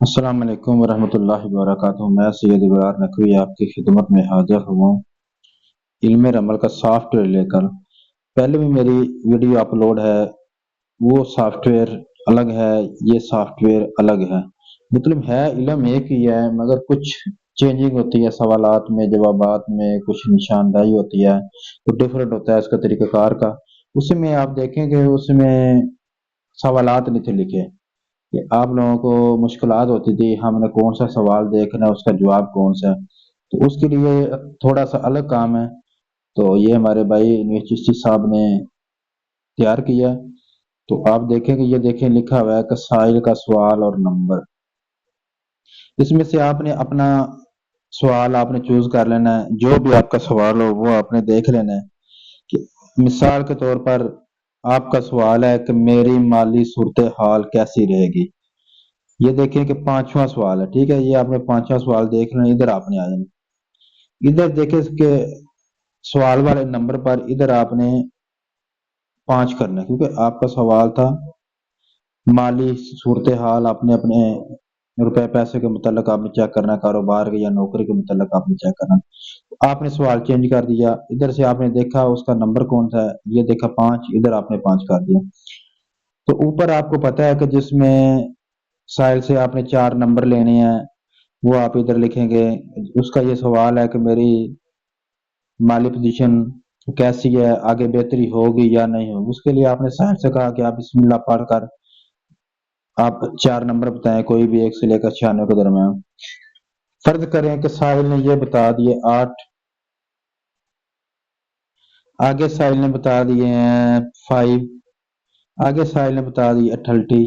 السلام علیکم ورحمۃ اللہ وبرکاتہ۔ میں سید ابرار نقوی آپ کی خدمت میں حاضر ہوں علم عمل کا سافٹ ویئر لے کر۔ پہلے بھی میری ویڈیو اپلوڈ ہے، وہ سافٹ ویئر الگ ہے، یہ سافٹ ویئر الگ ہے، مطلب ہے علم ایک ہی ہے مگر کچھ چینجنگ ہوتی ہے، سوالات میں جوابات میں کچھ نشاندہی ہوتی ہے، تو ڈفرینٹ ہوتا ہے اس کا طریقہ کار کا۔ اس میں آپ دیکھیں کہ اس میں سوالات نہیں تھے لکھے کہ آپ لوگوں کو مشکلات ہوتی تھی ہم نے کون سا سوال دیکھنا ہے، اس کا جواب کون سا ہے، تو اس کے لیے تھوڑا سا الگ کام ہے، تو یہ ہمارے بھائی انویس چشتی صاحب نے تیار کیا ہے۔ تو آپ دیکھیں کہ یہ دیکھیں لکھا ہوا ہے کہ سائل کا سوال اور نمبر، اس میں سے آپ نے اپنا سوال آپ نے چوز کر لینا ہے، جو بھی آپ کا سوال ہو وہ آپ نے دیکھ لینا ہے کہ مثال کے طور پر آپ کا سوال ہے کہ میری مالی صورتحال کیسی رہے گی، یہ دیکھیں کہ پانچواں سوال ہے، ٹھیک ہے، یہ آپ نے پانچواں سوال دیکھ لینا، ادھر آپ نے آ جانا، ادھر دیکھیں کہ سوال والے نمبر پر ادھر آپ نے 5 کرنا ہے، کیونکہ آپ کا سوال تھا مالی صورتحال، آپ نے اپنے روپے پیسے کے متعلق آپ نے چیک کرنا ہے، کاروبار کے یا نوکری کے متعلق آپ نے چیک کرنا ہے، آپ نے سوال چینج کر دیا، ادھر سے آپ نے دیکھا اس کا نمبر کون سا ہے، یہ دیکھا 5، ادھر آپ نے 5 کر دیا، تو اوپر آپ کو پتا ہے کہ جس میں سائل سے آپ نے 4 نمبر لینے ہیں وہ آپ ادھر لکھیں گے، اس کا یہ سوال ہے کہ میری مالی پوزیشن کیسی ہے، آگے بہتری ہوگی یا نہیں ہوگی، اس کے لیے آپ نے سائل سے کہا کہ آپ بسم اللہ پڑھ کر آپ 4 نمبر بتائیں، کوئی بھی 1 سے لے کر 96 کے درمیان۔ فرض کریں کہ سائل نے یہ بتا دیے 8، آگے سائل نے بتا دیے ہیں 5، آگے سائل نے بتا دی 30،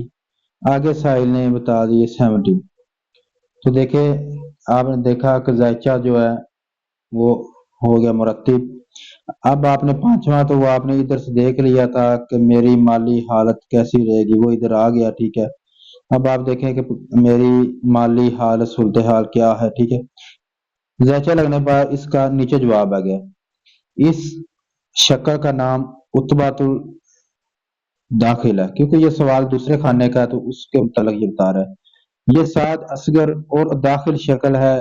آگے سائل نے بتا دی 70، تو دیکھیں آپ نے دیکھا کہ ذائچہ جو ہے وہ ہو گیا مرتب۔ اب آپ نے پانچواں تو وہ آپ نے ادھر سے دیکھ لیا تھا کہ میری مالی حالت کیسی رہے گی، وہ ادھر آ گیا، ٹھیک ہے۔ اب آپ دیکھیں کہ میری مالی حالت صورتحال کیا ہے، ٹھیک ہے، ذائچہ لگنے پر اس کا نیچے جواب آ گیا، اس شکل کا نام اتبات الداخل ہے، کیونکہ یہ سوال دوسرے خانے کا ہے تو اس کے متعلق یہ بتا رہا ہے، یہ سعد اصغر اور داخل شکل ہے،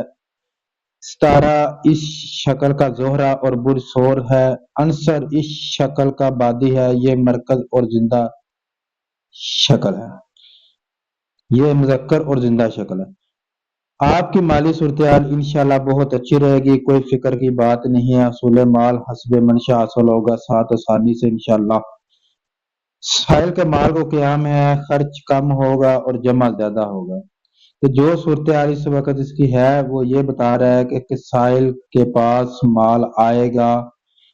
ستارہ اس شکل کا زہرہ اور برج سور ہے، عنصر اس شکل کا بادی ہے، یہ مرکز اور زندہ شکل ہے، یہ مذکر اور زندہ شکل ہے۔ آپ کی مالی صورتحال انشاءاللہ بہت اچھی رہے گی، کوئی فکر کی بات نہیں ہے، حصول مال حسب منشا حاصل ہوگا ساتھ آسانی سے انشاءاللہ۔ سائل کے مال کو قیام ہے، خرچ کم ہوگا اور جمع زیادہ ہوگا، تو جو صورتحال اس وقت اس کی ہے وہ یہ بتا رہا ہے کہ سائل کے پاس مال آئے گا،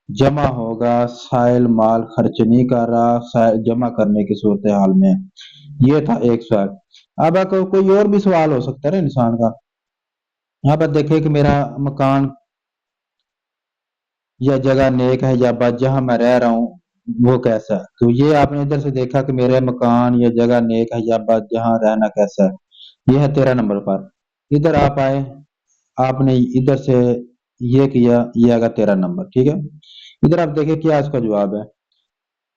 جمع ہوگا، سائل مال خرچ نہیں کر رہا، سائل جمع کرنے کی صورتحال میں۔ یہ تھا ایک سوال۔ اب کوئی اور بھی سوال ہو سکتا ہے نا انسان کا، یہاں پر دیکھیں کہ میرا مکان یا جگہ نیک ہے یا بد، جہاں میں رہ رہا ہوں وہ کیسا ہے، تو یہ آپ نے ادھر سے دیکھا کہ میرے مکان یا جگہ نیک ہے یا بد، جہاں رہنا کیسا ہے، یہ ہے 13 نمبر پر، ادھر آپ آئے، آپ نے ادھر سے یہ کیا، یہ آگا 13 نمبر، ٹھیک ہے، ادھر آپ دیکھیں کیا اس کا جواب ہے،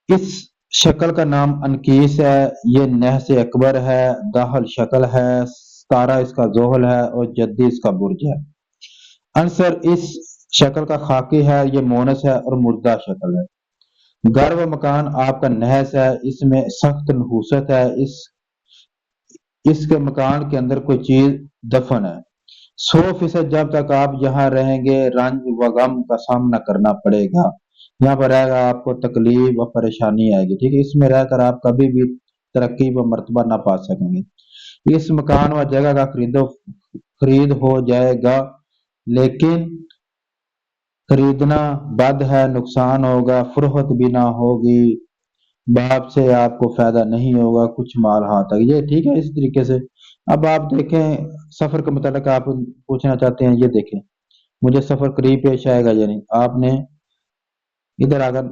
اس شکل کا نام انکیس ہے، یہ نحس اکبر ہے، داخل شکل ہے، ستارہ اس کا زحل ہے اور جدی اس کا برج ہے، عنصر اس شکل کا خاکی ہے، یہ مونس ہے اور مردہ شکل ہے، گھر و مکان آپ کا نحس ہے، اس میں سخت نحوست ہے، اس کے مکان کے اندر کوئی چیز دفن ہے، 100% جب تک آپ یہاں رہیں گے رنج و غم کا سامنا کرنا پڑے گا، یہاں پر رہے گا آپ کو تکلیف و پریشانی آئے گی، ٹھیک ہے، اس میں رہ کر آپ کبھی بھی ترقی و مرتبہ نہ پا سکیں گے، اس مکان و جگہ کا خرید ہو جائے گا، لیکن خریدنا بد ہے، نقصان ہوگا، فروخت بھی نہ ہوگی، باپ سے آپ کو فائدہ نہیں ہوگا، کچھ مال ہاتھ تک، یہ ٹھیک ہے، اس طریقے سے۔ اب آپ دیکھیں سفر کے متعلق آپ پوچھنا چاہتے ہیں، یہ دیکھیں مجھے سفر قریب پیش آئے گا یا نہیں، آپ نے ادھر اگر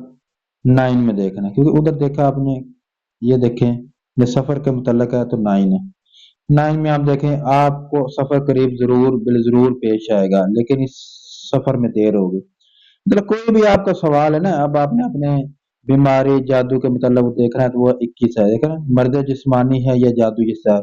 9 میں دیکھنا ہے، کیونکہ ادھر دیکھا آپ نے، یہ دیکھیں یہ سفر کے متعلق ہے تو 9 ہے، 9 میں آپ دیکھیں آپ کو سفر قریب ضرور بالضرور پیش آئے گا، لیکن اس سفر میں دیر ہوگی، مطلب کوئی بھی آپ کا سوال ہے نا، اب آپ نے اپنے بیماری جادو کے متعلق دیکھنا ہے تو وہ 21 ہے، دیکھنا مرد جسمانی ہے یا جادو جسار،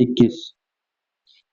21,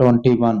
21,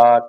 8,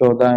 14,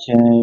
6,